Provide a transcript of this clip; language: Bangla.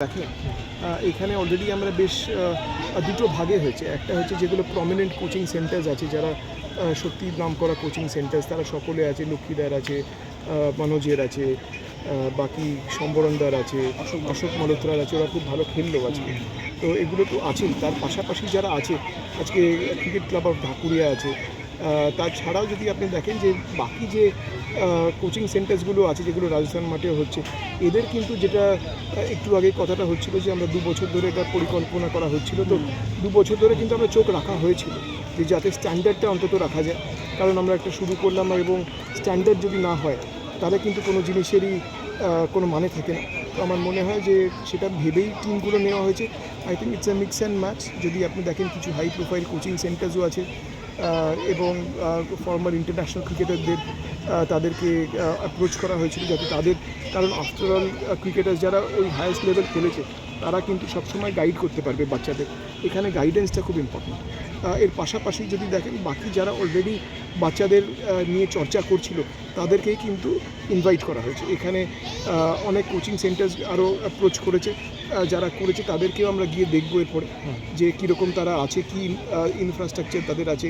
দেখেন এখানে অলরেডি আমরা বেশ দুটো ভাগে হয়েছে। একটা হচ্ছে যেগুলো প্রমিনেন্ট কোচিং সেন্টার্স আছে, যারা সত্যি নামকরা কোচিং সেন্টার্স, তারা সকলে আছে। লক্ষ্মীদার আছে, মনোজের আছে, বাকি সম্বরণদার আছে, অশোক মালোত্রার আছে, ওরা খুব ভালো খেললো আজকে। তো এগুলো তো আছেই, তার পাশাপাশি যারা আছে আজকে ক্রিকেট ক্লাব অফ ঢাকুরিয়া আছে। তাছাড়াও যদি আপনি দেখেন যে বাকি যে কোচিং সেন্টার্সগুলো আছে যেগুলো রাজস্থান মাঠে হচ্ছে, এদের কিন্তু যেটা একটু আগে কথাটা হচ্ছিল যে আমরা 2 বছর ধরে এটা পরিকল্পনা করা হচ্ছিল, তো 2 বছর ধরে কিন্তু আমরা চোখ রাখা হয়েছিল যে যাতে স্ট্যান্ডার্ডটা অন্তত রাখা যায়। কারণ আমরা একটা শুরু করলাম এবং স্ট্যান্ডার্ড যদি না হয় তাহলে কিন্তু কোনো জিনিসেরই কোনো মানে থাকে না। তো আমার মনে হয় যে সেটা ভেবেই টিমগুলো নেওয়া হয়েছে। I think it's a mix and match. যদি আপনি দেখেন কিছু হাই প্রোফাইল কোচিং সেন্টার্সও আছে এবং ফর্মার ইন্টারন্যাশনাল ক্রিকেটারদের তাদেরকে অ্যাপ্রোচ করা হয়েছিল যাতে তাদের, কারণ আফটারঅল ক্রিকেটার্স যারা ওই হায়েস্ট লেভেল খেলেছে তারা কিন্তু সবসময় গাইড করতে পারবে বাচ্চাদের। এখানে গাইডেন্সটা খুব ইম্পর্টেন্ট। এর পাশাপাশি যদি দেখেন বাকি যারা অলরেডি বাচ্চাদের নিয়ে চর্চা করছিল তাদেরকেই কিন্তু ইনভাইট করা হয়েছে। এখানে অনেক কোচিং সেন্টার্স আরও অ্যাপ্রোচ করেছে, যারা করেছে তাদেরকেও আমরা গিয়ে দেখবো এরপরে যে কীরকম তারা আছে, কী ইনফ্রাস্ট্রাকচার তাদের আছে।